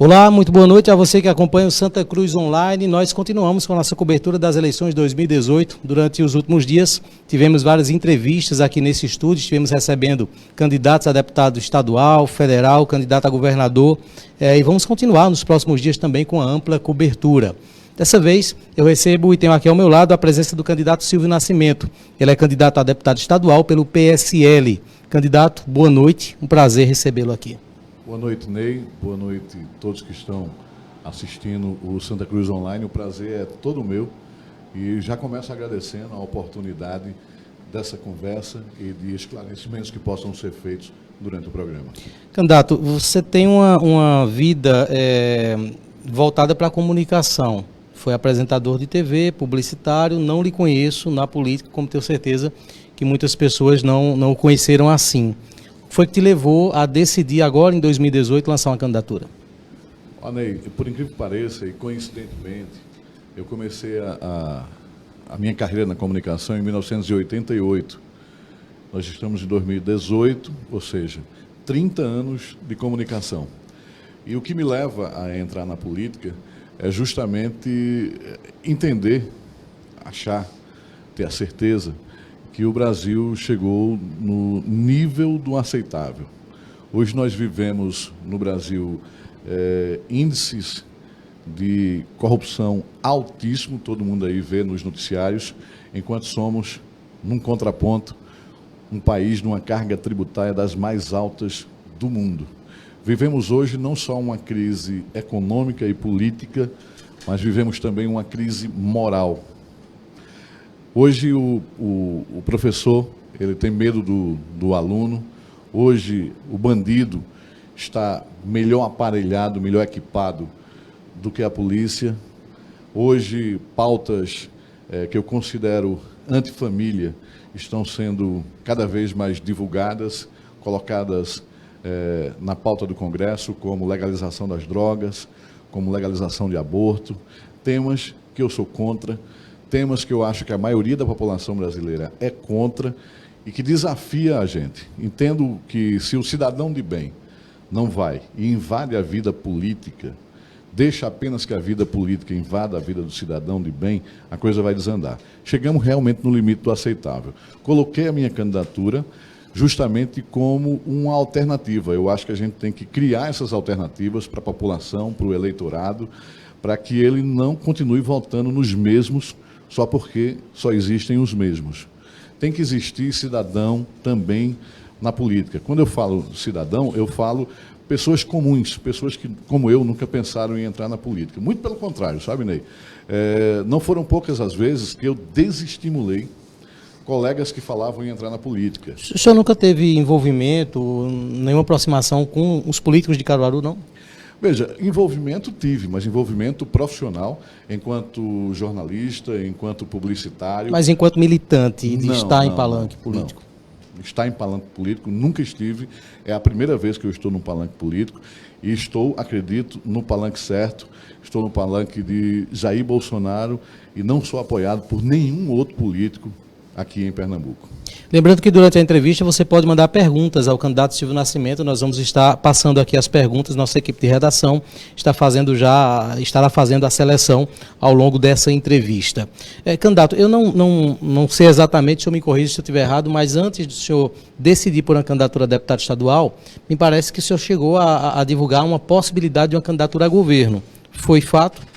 Olá, muito boa noite a você que acompanha o Santa Cruz Online. Nós continuamos com a nossa cobertura das eleições de 2018. Durante os últimos dias, tivemos várias entrevistas aqui nesse estúdio. Estivemos recebendo candidatos a deputado estadual, federal, candidato a governador. E vamos continuar nos próximos dias também com a ampla cobertura. Dessa vez, eu recebo e tenho aqui ao meu lado a presença do candidato Silvio Nascimento. Ele é candidato a deputado estadual pelo PSL. Candidato, boa noite. Um prazer recebê-lo aqui. Boa noite, Ney. Boa noite a todos que estão assistindo o Santa Cruz Online. O prazer é todo meu e já começo agradecendo a oportunidade dessa conversa e de esclarecimentos que possam ser feitos durante o programa. Candidato, você tem uma vida voltada para a comunicação. Foi apresentador de TV, publicitário, não lhe conheço na política, como tenho certeza que muitas pessoas não o conheceram assim. Foi que te levou a decidir agora, em 2018, lançar uma candidatura? Ney, por incrível que pareça, e coincidentemente, eu comecei a minha carreira na comunicação em 1988. Nós estamos em 2018, ou seja, 30 anos de comunicação. E o que me leva a entrar na política é justamente entender, achar, ter a certeza que o Brasil chegou no nível do aceitável. Hoje nós vivemos no Brasil índices de corrupção altíssimo, todo mundo aí vê nos noticiários, enquanto somos, num contraponto, um país numa carga tributária das mais altas do mundo. Vivemos hoje não só uma crise econômica e política, mas vivemos também uma crise moral. Hoje o professor, ele tem medo do aluno. Hoje o bandido está melhor aparelhado, melhor equipado do que a polícia. Hoje pautas que eu considero antifamília estão sendo cada vez mais divulgadas, colocadas na pauta do Congresso, como legalização das drogas, como legalização de aborto, temas que eu sou contra, temas que eu acho que a maioria da população brasileira é contra e que desafia a gente. Entendo que se o cidadão de bem não vai e invade a vida política, deixa apenas que a vida política invada a vida do cidadão de bem, a coisa vai desandar. Chegamos realmente no limite do aceitável. Coloquei a minha candidatura justamente como uma alternativa. Eu acho que a gente tem que criar essas alternativas para a população, para o eleitorado, para que ele não continue votando nos mesmos só porque só existem os mesmos. Tem que existir cidadão também na política. Quando eu falo cidadão, eu falo pessoas comuns, pessoas que, como eu, nunca pensaram em entrar na política. Muito pelo contrário, sabe, Ney? Não foram poucas as vezes que eu desestimulei colegas que falavam em entrar na política. O senhor nunca teve envolvimento, nenhuma aproximação com os políticos de Caruaru, não? Veja, envolvimento tive, mas envolvimento profissional, enquanto jornalista, enquanto publicitário. Mas enquanto militante de estar em palanque político? Não. Estar em palanque político, nunca estive. É a primeira vez que eu estou no palanque político e estou, acredito, no palanque certo. Estou no palanque de Jair Bolsonaro e não sou apoiado por nenhum outro político aqui em Pernambuco. Lembrando que durante a entrevista você pode mandar perguntas ao candidato Silvio Nascimento. Nós vamos estar passando aqui as perguntas. Nossa equipe de redação estará fazendo a seleção ao longo dessa entrevista. Candidato, eu não sei exatamente, o senhor me corrija se eu estiver errado, mas antes do senhor decidir por uma candidatura a deputado estadual, me parece que o senhor chegou a divulgar uma possibilidade de uma candidatura a governo. Foi fato?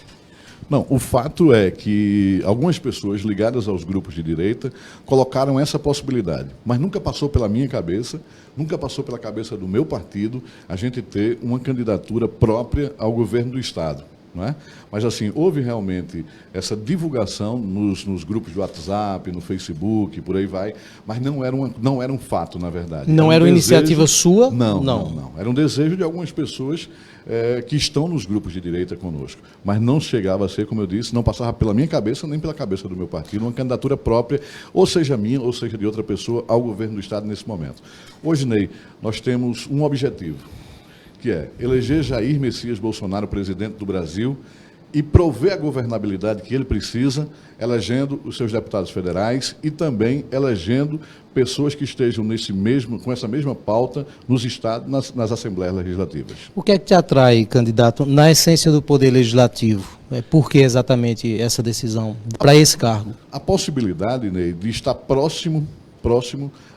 Não, o fato é que algumas pessoas ligadas aos grupos de direita colocaram essa possibilidade, mas nunca passou pela minha cabeça, nunca passou pela cabeça do meu partido a gente ter uma candidatura própria ao governo do Estado. Não é? Mas, assim, houve realmente essa divulgação nos grupos de WhatsApp, no Facebook, por aí vai, mas não era um fato, na verdade. Não era uma iniciativa sua? Não. Era um desejo de algumas pessoas que estão nos grupos de direita conosco. Mas não chegava a ser, como eu disse, não passava pela minha cabeça, nem pela cabeça do meu partido, uma candidatura própria, ou seja minha, ou seja de outra pessoa, ao governo do Estado nesse momento. Hoje, Ney, nós temos um objetivo, que é eleger Jair Messias Bolsonaro presidente do Brasil e prover a governabilidade que ele precisa, elegendo os seus deputados federais e também elegendo pessoas que estejam com essa mesma pauta nos estados, nas assembleias legislativas. O que é que te atrai, candidato, na essência do Poder Legislativo? Por que exatamente essa decisão para esse cargo? A possibilidade, Ney, de estar próximo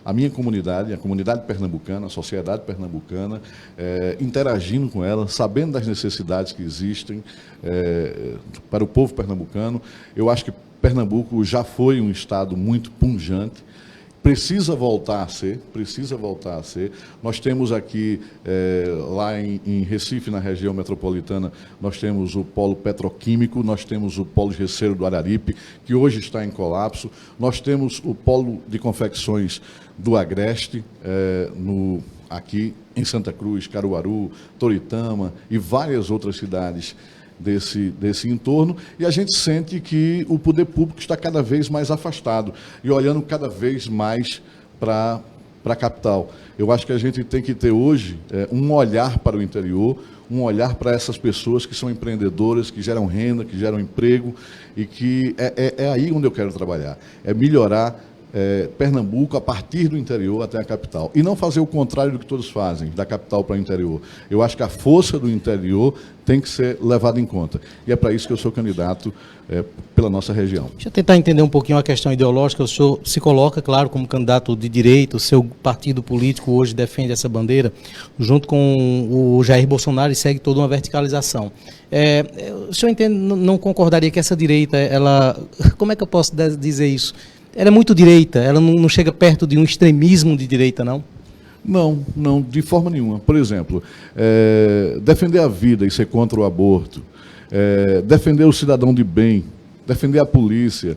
à minha comunidade, a comunidade pernambucana, a sociedade pernambucana, interagindo com ela, sabendo das necessidades que existem para o povo pernambucano. Eu acho que Pernambuco já foi um estado muito pujante, precisa voltar a ser. Nós temos aqui, lá em Recife, na região metropolitana, nós temos o polo petroquímico, nós temos o polo gesseiro do Araripe, que hoje está em colapso, nós temos o polo de confecções do Agreste, aqui em Santa Cruz, Caruaru, Toritama e várias outras cidades desse entorno, e a gente sente que o poder público está cada vez mais afastado e olhando cada vez mais para a capital. Eu acho que a gente tem que ter hoje um olhar para o interior, um olhar para essas pessoas que são empreendedoras, que geram renda, que geram emprego, e que é aí onde eu quero trabalhar, é melhorar Pernambuco a partir do interior até a capital. E não fazer o contrário do que todos fazem, da capital para o interior. Eu acho que a força do interior tem que ser levada em conta. E é para isso que eu sou candidato pela nossa região. Deixa eu tentar entender um pouquinho a questão ideológica. O senhor se coloca, claro, como candidato de direita, o seu partido político hoje defende essa bandeira, junto com o Jair Bolsonaro, e segue toda uma verticalização. O senhor entende, não concordaria que essa direita, como é que eu posso dizer isso? Ela é muito direita, ela não chega perto de um extremismo de direita, não? Não, de forma nenhuma. Por exemplo, defender a vida e ser contra o aborto, defender o cidadão de bem, defender a polícia,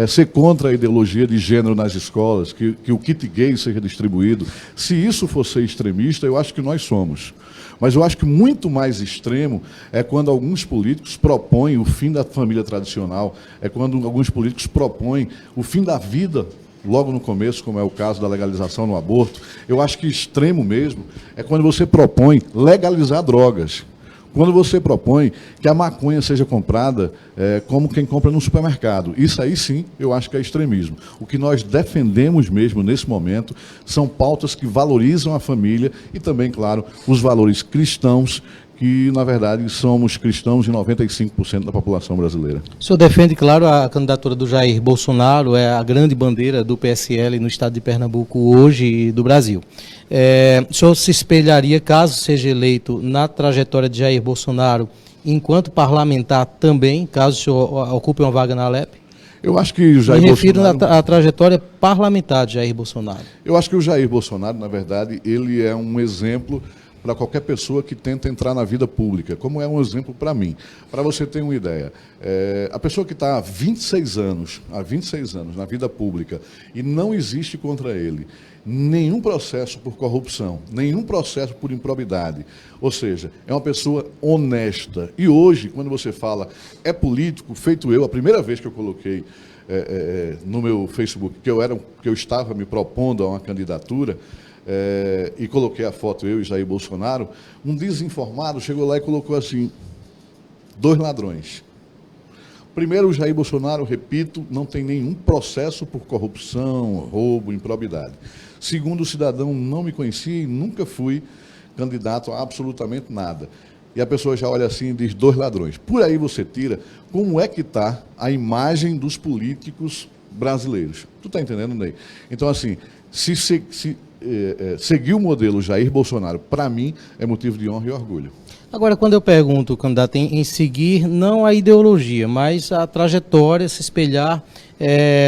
ser contra a ideologia de gênero nas escolas, que o kit gay seja distribuído. Se isso for ser extremista, eu acho que nós somos. Mas eu acho que muito mais extremo é quando alguns políticos propõem o fim da família tradicional, é quando alguns políticos propõem o fim da vida logo no começo, como é o caso da legalização no aborto. Eu acho que extremo mesmo é quando você propõe legalizar drogas. Quando você propõe que a maconha seja comprada como quem compra no supermercado. Isso aí sim, eu acho que é extremismo. O que nós defendemos mesmo nesse momento são pautas que valorizam a família e também, claro, os valores cristãos, que, na verdade, somos cristãos de 95% da população brasileira. O senhor defende, claro, a candidatura do Jair Bolsonaro, é a grande bandeira do PSL no estado de Pernambuco hoje e do Brasil. O senhor se espelharia, caso seja eleito, na trajetória de Jair Bolsonaro, enquanto parlamentar também, caso o senhor ocupe uma vaga na Alep? Eu acho que o Jair Me refiro à trajetória parlamentar de Jair Bolsonaro. Eu acho que o Jair Bolsonaro, na verdade, ele é um exemplo para qualquer pessoa que tenta entrar na vida pública, como é um exemplo para mim. Para você ter uma ideia, a pessoa que está há 26 anos na vida pública e não existe contra ele nenhum processo por corrupção, nenhum processo por improbidade, ou seja, é uma pessoa honesta. E hoje, quando você fala é político, feito eu, a primeira vez que eu coloquei no meu Facebook que eu estava me propondo a uma candidatura, e coloquei a foto, eu e Jair Bolsonaro, um desinformado chegou lá e colocou assim, 2 ladrões. Primeiro, o Jair Bolsonaro, repito, não tem nenhum processo por corrupção, roubo, improbidade. Segundo, o cidadão não me conhecia e nunca fui candidato a absolutamente nada. E a pessoa já olha assim e diz 2 ladrões. Por aí você tira como é que está a imagem dos políticos brasileiros. Tu está entendendo, Ney? Então, assim, seguir o modelo Jair Bolsonaro, para mim, é motivo de honra e orgulho. Agora, quando eu pergunto, candidato, em seguir não a ideologia, mas a trajetória, se espelhar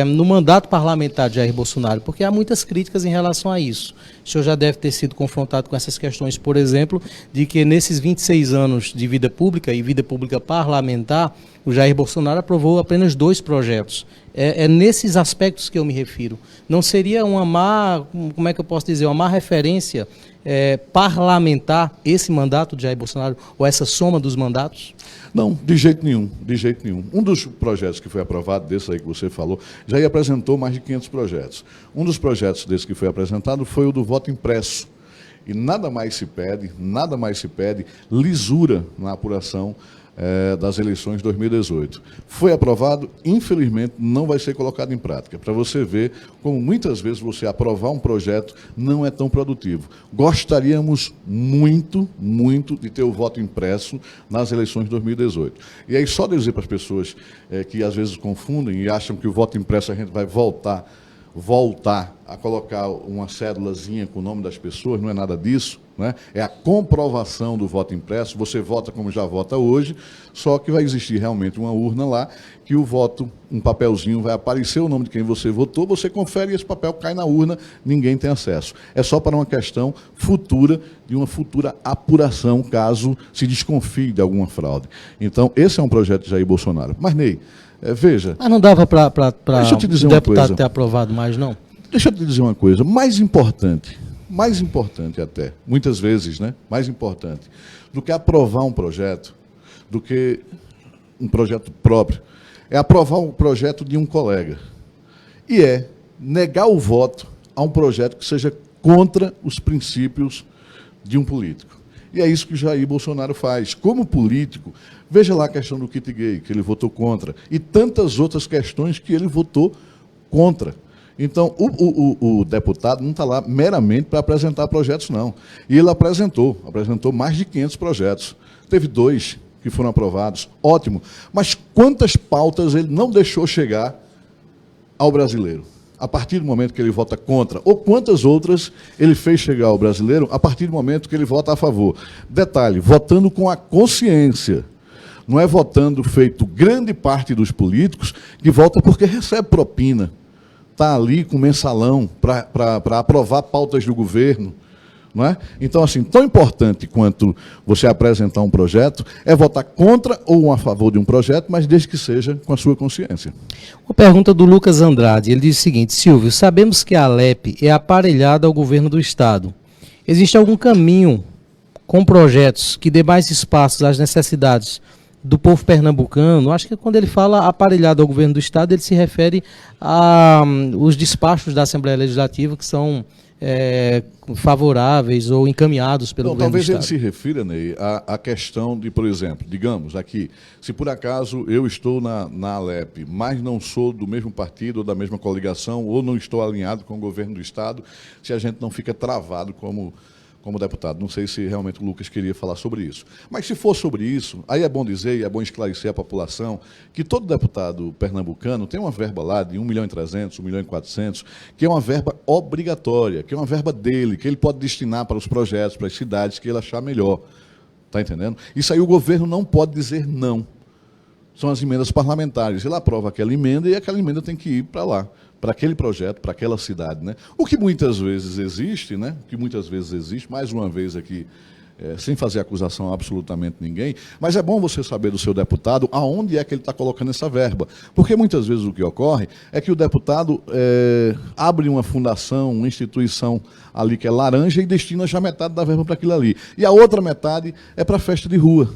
no mandato parlamentar de Jair Bolsonaro, porque há muitas críticas em relação a isso. O senhor já deve ter sido confrontado com essas questões, por exemplo, de que nesses 26 anos de vida pública e vida pública parlamentar, o Jair Bolsonaro aprovou apenas 2 projetos. É nesses aspectos que eu me refiro. Não seria uma má, como é que eu posso dizer, uma má referência parlamentar esse mandato de Jair Bolsonaro, ou essa soma dos mandatos? Não, de jeito nenhum, de jeito nenhum. Um dos projetos que foi aprovado, desse aí que você falou, Jair apresentou mais de 500 projetos. Um dos projetos desse que foi apresentado foi o do voto impresso. E nada mais se pede lisura na apuração das eleições de 2018. Foi aprovado, infelizmente não vai ser colocado em prática, para você ver como muitas vezes você aprovar um projeto não é tão produtivo. Gostaríamos muito, muito de ter o voto impresso nas eleições de 2018. E aí só dizer para as pessoas que às vezes confundem e acham que o voto impresso a gente vai voltar a colocar uma cédulazinha com o nome das pessoas, não é nada disso, né? É a comprovação do voto impresso, você vota como já vota hoje, só que vai existir realmente uma urna lá, que o voto, um papelzinho, vai aparecer o nome de quem você votou, você confere e esse papel cai na urna, ninguém tem acesso. É só para uma questão futura, de uma futura apuração, caso se desconfie de alguma fraude. Então, esse é um projeto de Jair Bolsonaro. Mas, Ney, veja... Mas não dava para o deputado ter aprovado mais, não? Deixa eu te dizer uma coisa, mais importante até, muitas vezes, né? Mais importante do que aprovar um projeto, do que um projeto próprio, é aprovar um projeto de um colega. E é negar o voto a um projeto que seja contra os princípios de um político. E é isso que Jair Bolsonaro faz. Como político, veja lá a questão do kit gay, que ele votou contra, e tantas outras questões que ele votou contra. Então, o deputado não está lá meramente para apresentar projetos, não. E ele apresentou mais de 500 projetos. Teve 2 que foram aprovados, ótimo. Mas quantas pautas ele não deixou chegar ao brasileiro? A partir do momento que ele vota contra, ou quantas outras ele fez chegar ao brasileiro a partir do momento que ele vota a favor. Detalhe, votando com a consciência. Não é votando feito grande parte dos políticos que vota porque recebe propina. Está ali com mensalão para aprovar pautas do governo. Não é? Então, assim, tão importante quanto você apresentar um projeto é votar contra ou a favor de um projeto, mas desde que seja com a sua consciência. Uma pergunta do Lucas Andrade, ele diz o seguinte: Silvio, sabemos que a Alep é aparelhada ao governo do Estado. Existe algum caminho com projetos que dê mais espaços às necessidades do povo pernambucano? Acho que quando ele fala aparelhado ao governo do Estado, ele se refere aos despachos da Assembleia Legislativa que são favoráveis ou encaminhados pelo governo do Estado. Talvez ele se refira, Ney, à questão de, por exemplo, digamos aqui, se por acaso eu estou na Alep, mas não sou do mesmo partido ou da mesma coligação, ou não estou alinhado com o governo do Estado, se a gente não fica travado como deputado. Não sei se realmente o Lucas queria falar sobre isso. Mas se for sobre isso, aí é bom dizer e é bom esclarecer a população que todo deputado pernambucano tem uma verba lá de 1.300.000, 1.400.000, que é uma verba obrigatória, que é uma verba dele, que ele pode destinar para os projetos, para as cidades que ele achar melhor. Está entendendo? Isso aí o governo não pode dizer não. São as emendas parlamentares. Ele aprova aquela emenda e aquela emenda tem que ir para lá, para aquele projeto, para aquela cidade, né? O que muitas vezes existe, né? Mais uma vez aqui, sem fazer acusação a absolutamente ninguém, mas é bom você saber do seu deputado aonde é que ele está colocando essa verba. Porque muitas vezes o que ocorre é que o deputado abre uma fundação, uma instituição ali que é laranja e destina já metade da verba para aquilo ali. E a outra metade é para festa de rua.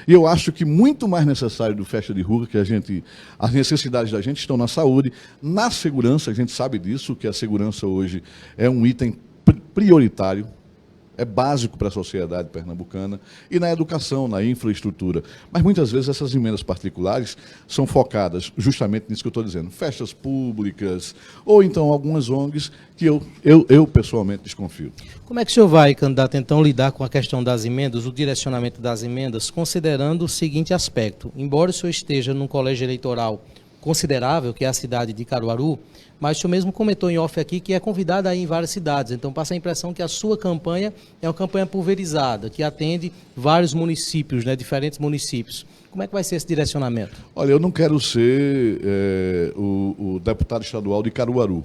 E eu acho que muito mais necessário do festa de rua, que as necessidades da gente estão na saúde, na segurança, a gente sabe disso, que a segurança hoje é um item prioritário, é básico para a sociedade pernambucana, e na educação, na infraestrutura. Mas muitas vezes essas emendas particulares são focadas justamente nisso que eu estou dizendo, festas públicas, ou então algumas ONGs que eu pessoalmente desconfio. Como é que o senhor vai, candidato, então, lidar com a questão das emendas, o direcionamento das emendas, considerando o seguinte aspecto: embora o senhor esteja num colégio eleitoral considerável, que é a cidade de Caruaru, mas o senhor mesmo comentou em off aqui que é convidado a ir em várias cidades, então passa a impressão que a sua campanha é uma campanha pulverizada, que atende vários municípios, né, diferentes municípios. Como é que vai ser esse direcionamento? Olha, eu não quero ser o deputado estadual de Caruaru.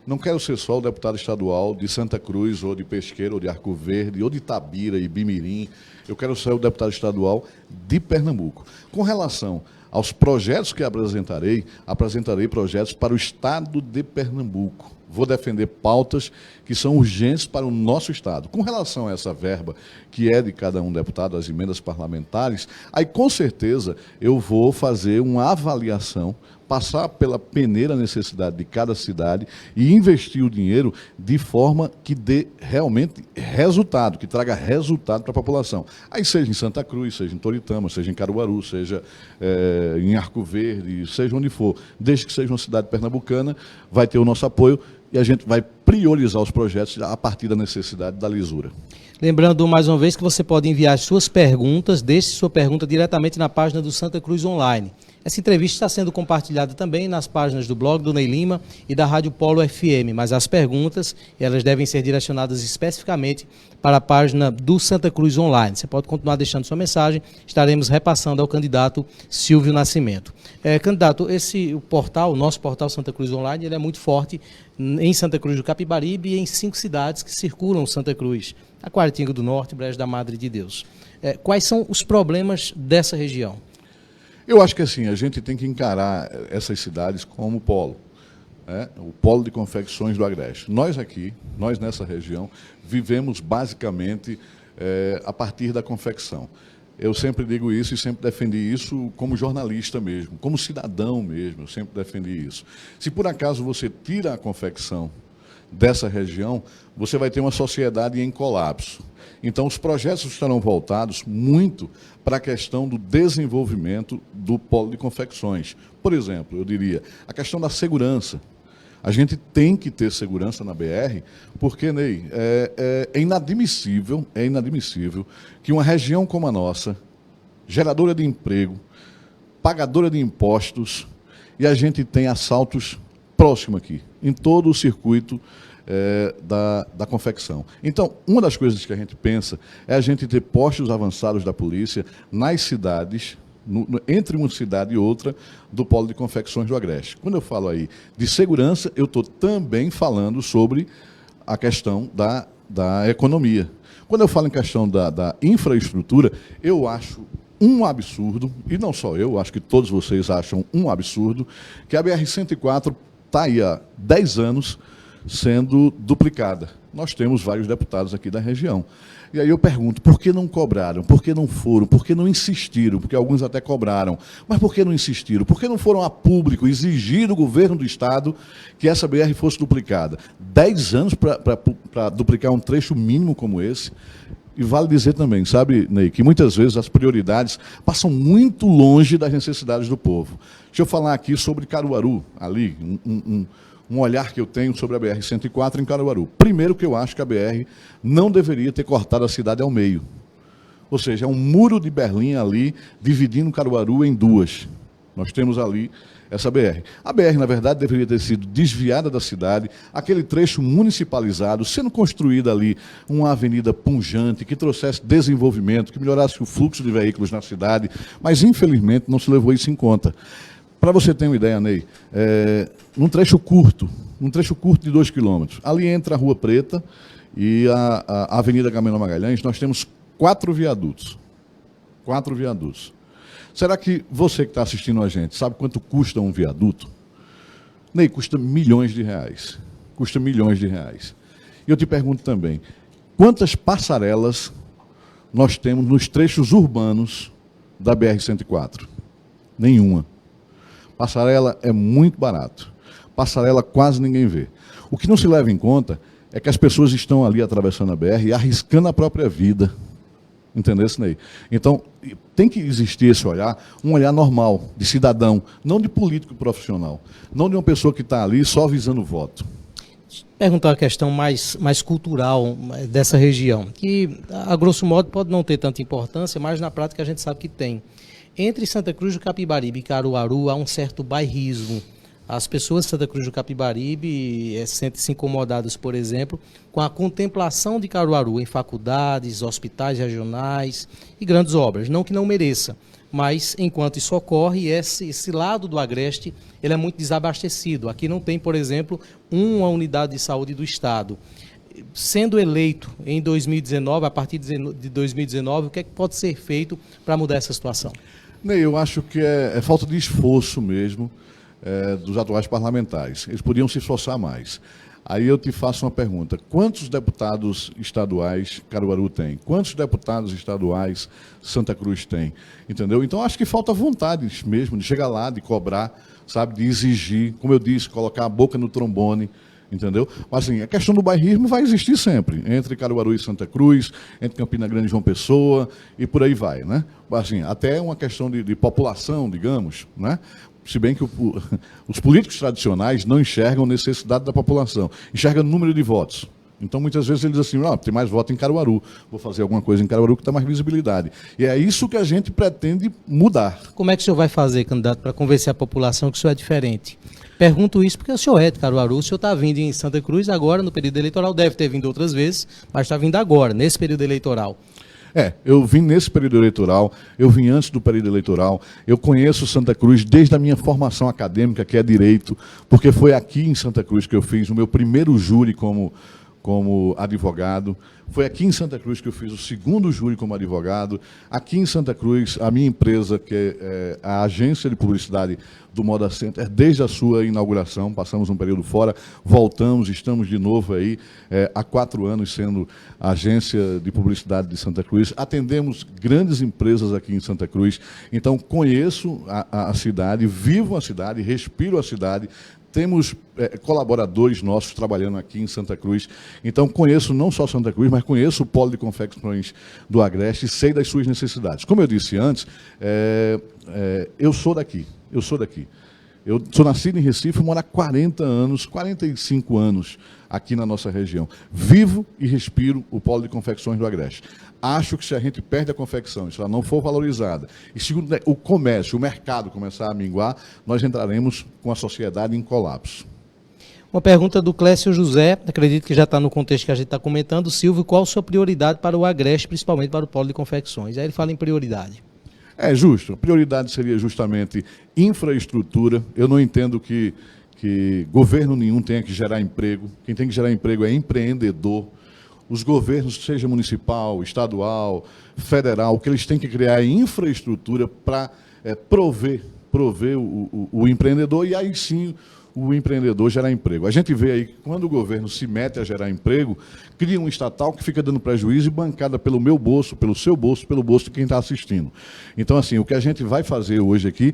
Não quero ser só o deputado estadual de Santa Cruz, ou de Pesqueira, ou de Arco Verde, ou de Itabira e Bimirim. Eu quero ser o deputado estadual de Pernambuco. Com relação aos projetos que apresentarei projetos para o estado de Pernambuco. Vou defender pautas que são urgentes para o nosso estado. Com relação a essa verba, que é de cada um deputado, as emendas parlamentares, aí com certeza eu vou fazer uma avaliação passar pela peneira necessidade de cada cidade e investir o dinheiro de forma que dê realmente resultado, que traga resultado para a população. Aí seja em Santa Cruz, seja em Toritama, seja em Caruaru, seja em Arco Verde, seja onde for, desde que seja uma cidade pernambucana, vai ter o nosso apoio e a gente vai priorizar os projetos a partir da necessidade da lisura. Lembrando mais uma vez que você pode enviar as suas perguntas, deixe sua pergunta diretamente na página do Santa Cruz Online. Essa entrevista está sendo compartilhada também nas páginas do blog do Ney Lima e da Rádio Polo FM, mas as perguntas elas devem ser direcionadas especificamente para a página do Santa Cruz Online. Você pode continuar deixando sua mensagem, estaremos repassando ao candidato Silvio Nascimento. Candidato, o nosso portal Santa Cruz Online, ele é muito forte em Santa Cruz do Capibaribe e em 5 cidades que circulam Santa Cruz, Taquaritinga do Norte, Brejo da Madre de Deus. Quais são os problemas dessa região? Eu acho que assim, a gente tem que encarar essas cidades como polo, o polo de confecções do Agreste. Nós aqui, nós nessa região, vivemos basicamente a partir da confecção. Eu sempre digo isso e sempre defendi isso como jornalista mesmo, como cidadão mesmo, eu sempre defendi isso. Se por acaso você tira a confecção dessa região, você vai ter uma sociedade em colapso. Então, os projetos estarão voltados muito para a questão do desenvolvimento do polo de confecções. Por exemplo, eu diria, a questão da segurança. A gente tem que ter segurança na BR, porque, Ney, é inadmissível que uma região como a nossa, geradora de emprego, pagadora de impostos, e a gente tem assaltos próximo aqui, em todo o circuito da confecção. Então, uma das coisas que a gente pensa é a gente ter postos avançados da polícia nas cidades, entre uma cidade e outra, do polo de confecções do Agreste. Quando eu falo aí de segurança, eu estou também falando sobre a questão da economia. Quando eu falo em questão da infraestrutura, eu acho um absurdo, e não só eu, acho que todos vocês acham um absurdo, que a BR-104 está aí há 10 anos sendo duplicada. Nós temos vários deputados aqui da região. E aí eu pergunto, por que não cobraram? Por que não foram? Por que não insistiram? Porque alguns até cobraram. Mas por que não insistiram? Por que não foram a público exigir do governo do Estado que essa BR fosse duplicada? 10 anos para duplicar um trecho mínimo como esse. E vale dizer também, sabe, Ney, que muitas vezes as prioridades passam muito longe das necessidades do povo. Deixa eu falar aqui sobre Caruaru, ali, um olhar que eu tenho sobre a BR-104 em Caruaru. Primeiro que eu acho que a BR não deveria ter cortado a cidade ao meio. Ou seja, é um muro de Berlim ali, dividindo Caruaru em duas. Nós temos ali essa BR. A BR, na verdade, deveria ter sido desviada da cidade, aquele trecho municipalizado, sendo construída ali uma avenida punjante, que trouxesse desenvolvimento, que melhorasse o fluxo de veículos na cidade, mas, infelizmente, não se levou isso em conta. Para você ter uma ideia, Ney, num trecho curto de 2 quilômetros, ali entre a Rua Preta e a Avenida Camilo Magalhães, nós temos 4 viadutos. 4 viadutos. Será que você que está assistindo a gente sabe quanto custa um viaduto? Ney, custa milhões de reais. Custa milhões de reais. E eu te pergunto também, quantas passarelas nós temos nos trechos urbanos da BR-104? Nenhuma. Passarela é muito barato. Passarela quase ninguém vê. O que não se leva em conta é que as pessoas estão ali atravessando a BR e arriscando a própria vida. Entendeu, Ney? Então, tem que existir esse olhar, um olhar normal, de cidadão, não de político profissional, não de uma pessoa que está ali só visando voto. Perguntar a questão mais cultural dessa região, que, a grosso modo, pode não ter tanta importância, mas na prática a gente sabe que tem. Entre Santa Cruz do Capibaribe e Caruaru há um certo bairrismo. As pessoas de Santa Cruz do Capibaribe sentem-se incomodadas, por exemplo, com a contemplação de Caruaru em faculdades, hospitais regionais e grandes obras. Não que não mereça, mas enquanto isso ocorre, esse lado do Agreste ele é muito desabastecido. Aqui não tem, por exemplo, uma unidade de saúde do Estado. Sendo eleito em 2019, a partir de 2019, o que é que pode ser feito para mudar essa situação? Ney, eu acho que é falta de esforço mesmo dos atuais parlamentares. Eles podiam se esforçar mais. Aí eu te faço uma pergunta. Quantos deputados estaduais Caruaru tem? Quantos deputados estaduais Santa Cruz tem? Entendeu? Então, acho que falta vontade mesmo de chegar lá, de cobrar, sabe, de exigir, como eu disse, colocar a boca no trombone, entendeu? Mas assim, a questão do bairrismo vai existir sempre, entre Caruaru e Santa Cruz, entre Campina Grande e João Pessoa, e por aí vai, né? Assim, até uma questão de população, digamos, né? Se bem que os políticos tradicionais não enxergam necessidade da população, enxergam número de votos. Então, muitas vezes, eles dizem assim, tem mais voto em Caruaru, vou fazer alguma coisa em Caruaru que dá mais visibilidade. E é isso que a gente pretende mudar. Como é que o senhor vai fazer, candidato, para convencer a população que o senhor é diferente? Pergunto isso porque o senhor é de Caruaru, o senhor está vindo em Santa Cruz agora, no período eleitoral, deve ter vindo outras vezes, mas está vindo agora, nesse período eleitoral. Eu vim nesse período eleitoral, eu vim antes do período eleitoral, eu conheço Santa Cruz desde a minha formação acadêmica, que é Direito, porque foi aqui em Santa Cruz que eu fiz o meu primeiro júri como advogado. Foi aqui em Santa Cruz que eu fiz o segundo júri como advogado. Aqui em Santa Cruz, a minha empresa, que é a agência de publicidade do Moda Center, desde a sua inauguração, passamos um período fora, voltamos, estamos de novo aí, há 4 anos sendo agência de publicidade de Santa Cruz. Atendemos grandes empresas aqui em Santa Cruz, então conheço a cidade, vivo a cidade, respiro a cidade. Temos colaboradores nossos trabalhando aqui em Santa Cruz. Então, conheço não só Santa Cruz, mas conheço o polo de confecções do Agreste e sei das suas necessidades. Como eu disse antes, eu sou daqui. Eu sou nascido em Recife, moro há 40 anos, 45 anos aqui na nossa região. Vivo e respiro o polo de confecções do Agreste. Acho que se a gente perde a confecção, se ela não for valorizada, e se o comércio, o mercado começar a minguar, nós entraremos com a sociedade em colapso. Uma pergunta do Clécio José, acredito que já está no contexto que a gente está comentando. Silvio, qual a sua prioridade para o Agreste, principalmente para o polo de confecções? Aí ele fala em prioridade. É justo, a prioridade seria justamente infraestrutura. Eu não entendo que governo nenhum tenha que gerar emprego. Quem tem que gerar emprego é empreendedor. Os governos, seja municipal, estadual, federal, o que eles têm que criar é infraestrutura para prover o empreendedor, e aí sim o empreendedor gerar emprego. A gente vê aí que quando o governo se mete a gerar emprego, cria um estatal que fica dando prejuízo e bancada pelo meu bolso, pelo seu bolso, pelo bolso de quem está assistindo. Então, assim, o que a gente vai fazer hoje aqui,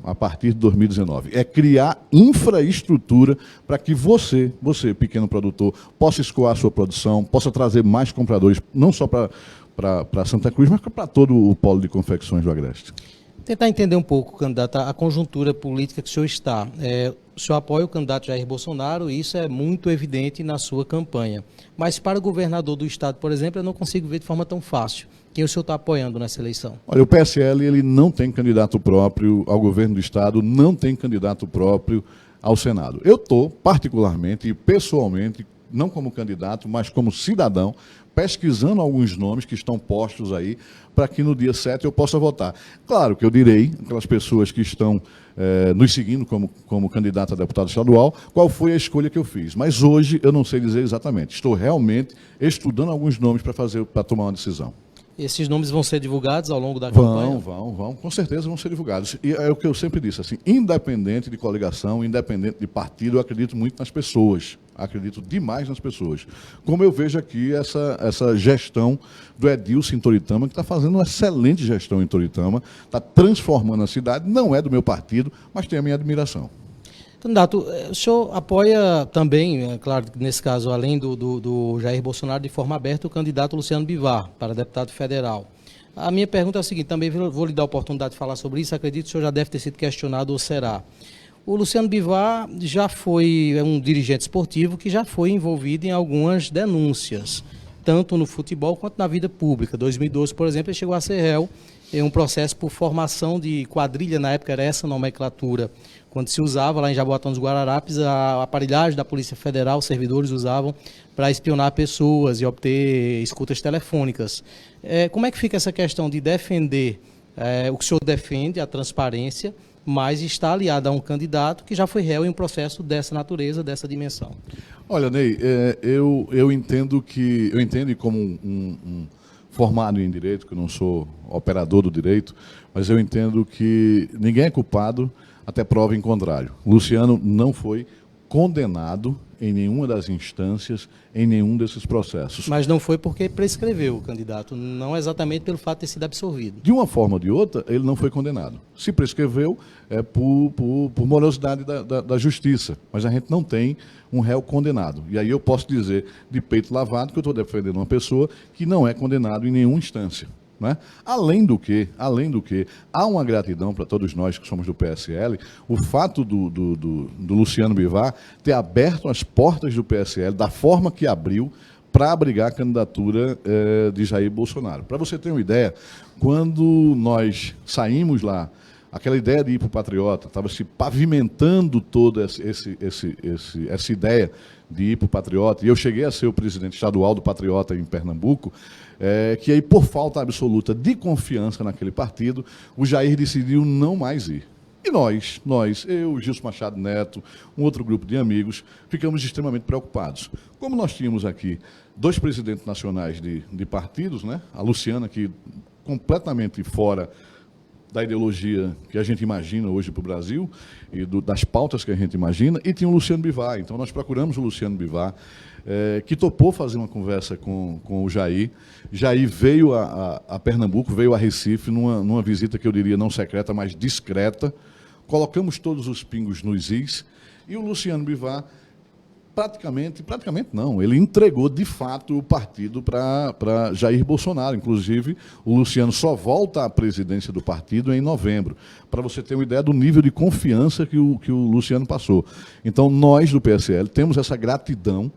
a partir de 2019, é criar infraestrutura para que você, pequeno produtor, possa escoar a sua produção, possa trazer mais compradores, não só para Santa Cruz, mas para todo o polo de confecções do Agreste. Tentar entender um pouco, candidato, a conjuntura política que o senhor está. O senhor apoia o candidato Jair Bolsonaro, e isso é muito evidente na sua campanha. Mas para o governador do estado, por exemplo, eu não consigo ver de forma tão fácil. Quem o senhor está apoiando nessa eleição? Olha, o PSL ele não tem candidato próprio ao governo do estado, não tem candidato próprio ao Senado. Eu estou, particularmente e pessoalmente, não como candidato, mas como cidadão, pesquisando alguns nomes que estão postos aí, para que no dia 7 eu possa votar. Claro que eu direi, aquelas pessoas que estão nos seguindo como candidato a deputado estadual, qual foi a escolha que eu fiz. Mas hoje eu não sei dizer exatamente. Estou realmente estudando alguns nomes para tomar uma decisão. Esses nomes vão ser divulgados ao longo da campanha? Vão, com certeza vão ser divulgados. E é o que eu sempre disse, assim, independente de coligação, independente de partido, eu acredito muito nas pessoas, acredito demais nas pessoas. Como eu vejo aqui essa gestão do Edilson em Toritama, que está fazendo uma excelente gestão em Toritama, está transformando a cidade, não é do meu partido, mas tem a minha admiração. Candidato, o senhor apoia também, claro, nesse caso, além do Jair Bolsonaro, de forma aberta, o candidato Luciano Bivar para deputado federal. A minha pergunta é a seguinte, também vou lhe dar a oportunidade de falar sobre isso, acredito que o senhor já deve ter sido questionado, ou será. O Luciano Bivar já foi um dirigente esportivo que já foi envolvido em algumas denúncias, tanto no futebol quanto na vida pública. Em 2012, por exemplo, ele chegou a ser réu em um processo por formação de quadrilha, na época era essa nomenclatura, quando se usava lá em Jaboatão dos Guararapes, a aparelhagem da Polícia Federal, os servidores usavam para espionar pessoas e obter escutas telefônicas. Como é que fica essa questão de defender o que o senhor defende, a transparência, mas está aliado a um candidato que já foi réu em um processo dessa natureza, dessa dimensão? Olha, Ney, eu entendo como um formado em direito, que eu não sou operador do direito, mas eu entendo que ninguém é culpado até prova em contrário. Luciano não foi condenado em nenhuma das instâncias, em nenhum desses processos. Mas não foi porque prescreveu o candidato, não exatamente pelo fato de ter sido absolvido. De uma forma ou de outra, ele não foi condenado. Se prescreveu, é por morosidade da justiça, mas a gente não tem um réu condenado. E aí eu posso dizer, de peito lavado, que eu estou defendendo uma pessoa que não é condenado em nenhuma instância. Né? Além do que, há uma gratidão para todos nós que somos do PSL, o fato do Luciano Bivar ter aberto as portas do PSL da forma que abriu para abrigar a candidatura de Jair Bolsonaro. Para você ter uma ideia, quando nós saímos lá, aquela ideia de ir para o Patriota, estava se pavimentando toda essa ideia de ir para o Patriota, e eu cheguei a ser o presidente estadual do Patriota em Pernambuco, que aí, por falta absoluta de confiança naquele partido, o Jair decidiu não mais ir. E nós, eu, Gilson Machado Neto, um outro grupo de amigos, ficamos extremamente preocupados. Como nós tínhamos aqui 2 presidentes nacionais de partidos, né? A Luciana, que completamente fora da ideologia que a gente imagina hoje para o Brasil e das pautas que a gente imagina, e tinha o Luciano Bivar. Então, nós procuramos o Luciano Bivar, que topou fazer uma conversa com o Jair. Jair veio a Pernambuco, veio a Recife, numa visita que eu diria não secreta, mas discreta. Colocamos todos os pingos nos is, e o Luciano Bivar praticamente não, ele entregou de fato o partido para Jair Bolsonaro. Inclusive, o Luciano só volta à presidência do partido em novembro, para você ter uma ideia do nível de confiança que o Luciano passou. Então, nós do PSL temos essa gratidão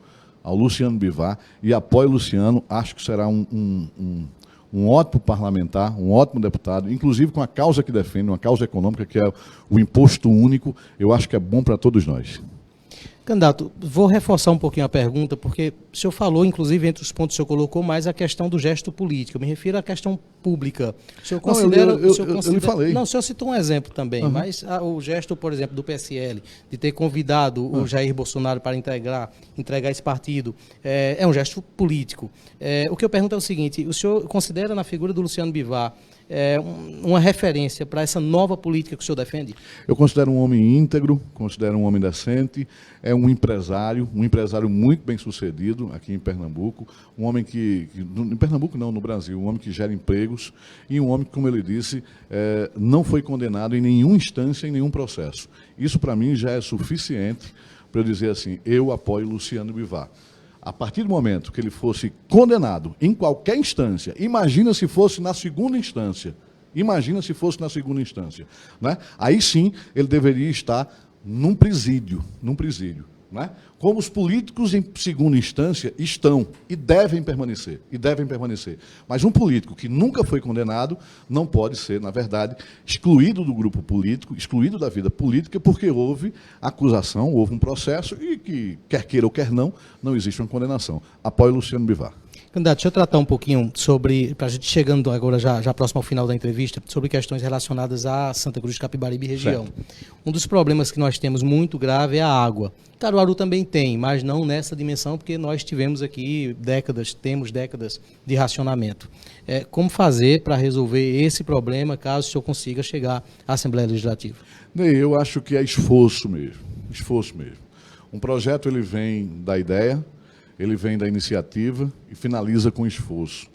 ao Luciano Bivar e apoio o Luciano. Acho que será um ótimo parlamentar, um ótimo deputado, inclusive com a causa que defende, uma causa econômica, que é o imposto único. Eu acho que é bom para todos nós. Candidato, vou reforçar um pouquinho a pergunta, porque o senhor falou, inclusive, entre os pontos que o senhor colocou, mais a questão do gesto político. Eu me refiro à questão pública. O senhor considera... Eu lhe falei. Não, o senhor citou um exemplo também, mas o gesto, por exemplo, do PSL, de ter convidado o Jair Bolsonaro para entregar esse partido, é um gesto político. O que eu pergunto é o seguinte: o senhor considera na figura do Luciano Bivar uma referência para essa nova política que o senhor defende? Eu considero um homem íntegro, considero um homem decente, é um empresário muito bem sucedido aqui em Pernambuco, um homem em Pernambuco não, no Brasil, um homem que gera empregos e um homem que, como ele disse, não foi condenado em nenhuma instância, em nenhum processo. Isso, para mim, já é suficiente para eu dizer assim: eu apoio Luciano Bivar. A partir do momento que ele fosse condenado em qualquer instância, imagina se fosse na segunda instância, né? Aí sim ele deveria estar num presídio, né? Como os políticos em segunda instância estão e devem permanecer. Mas um político que nunca foi condenado não pode ser, na verdade, excluído do grupo político, excluído da vida política, porque houve acusação, houve um processo e que, quer queira ou quer não existe uma condenação. Apoio Luciano Bivar. Candidato, deixa eu tratar um pouquinho sobre, para a gente chegando agora já próximo ao final da entrevista, sobre questões relacionadas a Santa Cruz de Capibaribe e região. Certo. Um dos problemas que nós temos muito grave é a água. Caruaru também tem, mas não nessa dimensão, porque nós temos décadas de racionamento. Como fazer para resolver esse problema, caso o senhor consiga chegar à Assembleia Legislativa? Eu acho que é esforço mesmo. Um projeto, ele vem da ideia, ele vem da iniciativa e finaliza com esforço.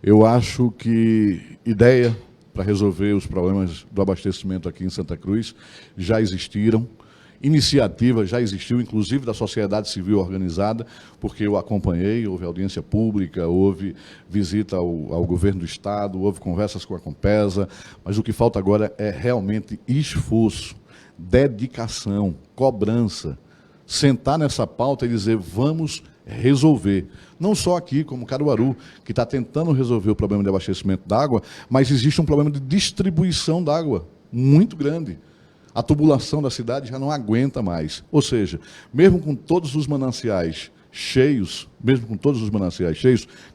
Eu acho que ideia para resolver os problemas do abastecimento aqui em Santa Cruz já existiram, iniciativa já existiu, inclusive da sociedade civil organizada, porque eu acompanhei, houve audiência pública, houve visita ao governo do Estado, houve conversas com a Compesa, mas o que falta agora é realmente esforço, dedicação, cobrança, sentar nessa pauta e dizer: vamos resolver. Não só aqui, como Caruaru, que está tentando resolver o problema de abastecimento d'água, mas existe um problema de distribuição d'água muito grande. A tubulação da cidade já não aguenta mais. Ou seja, mesmo com todos os mananciais cheios,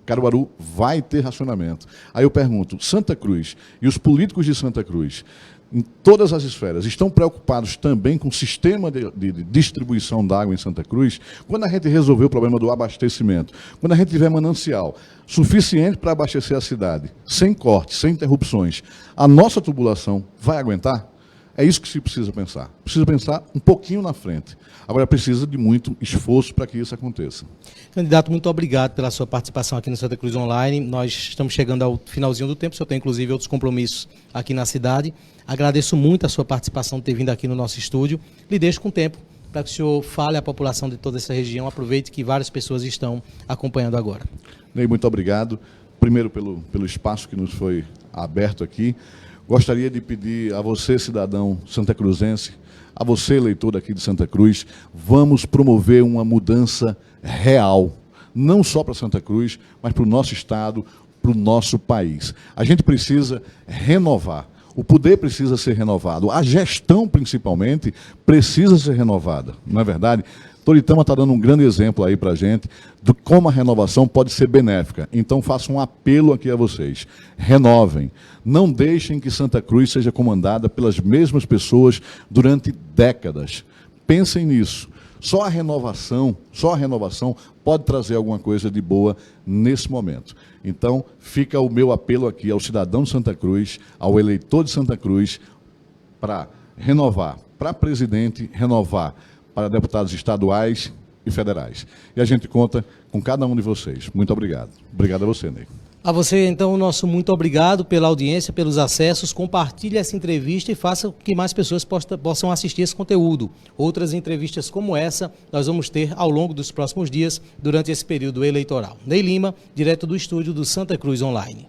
Caruaru vai ter racionamento. Aí eu pergunto: Santa Cruz e os políticos de Santa Cruz, em todas as esferas, estão preocupados também com o sistema de distribuição d'água em Santa Cruz? Quando a gente resolver o problema do abastecimento, quando a gente tiver manancial suficiente para abastecer a cidade, sem cortes, sem interrupções, a nossa tubulação vai aguentar? É isso que se precisa pensar. Precisa pensar um pouquinho na frente. Agora, precisa de muito esforço para que isso aconteça. Candidato, muito obrigado pela sua participação aqui no Santa Cruz Online. Nós estamos chegando ao finalzinho do tempo, o senhor tem inclusive outros compromissos aqui na cidade. Agradeço muito a sua participação, ter vindo aqui no nosso estúdio. Lhe deixo com tempo para que o senhor fale à população de toda essa região. Aproveite que várias pessoas estão acompanhando agora. Ney, muito obrigado. Primeiro pelo espaço que nos foi aberto aqui. Gostaria de pedir a você, cidadão santacruzense, a você, eleitor daqui de Santa Cruz, vamos promover uma mudança real, não só para Santa Cruz, mas para o nosso estado, para o nosso país. A gente precisa renovar. O poder precisa ser renovado. A gestão, principalmente, precisa ser renovada. Não é verdade? Toritama está dando um grande exemplo aí para a gente de como a renovação pode ser benéfica. Então, faço um apelo aqui a vocês. Renovem. Não deixem que Santa Cruz seja comandada pelas mesmas pessoas durante décadas. Pensem nisso. Só a renovação pode trazer alguma coisa de boa nesse momento. Então, fica o meu apelo aqui ao cidadão de Santa Cruz, ao eleitor de Santa Cruz, para renovar, para presidente, renovar para deputados estaduais e federais. E a gente conta com cada um de vocês. Muito obrigado. Obrigado a você, Ney. A você, então, o nosso muito obrigado pela audiência, pelos acessos. Compartilhe essa entrevista e faça com que mais pessoas possam assistir esse conteúdo. Outras entrevistas como essa nós vamos ter ao longo dos próximos dias, durante esse período eleitoral. Ney Lima, direto do estúdio do Santa Cruz Online.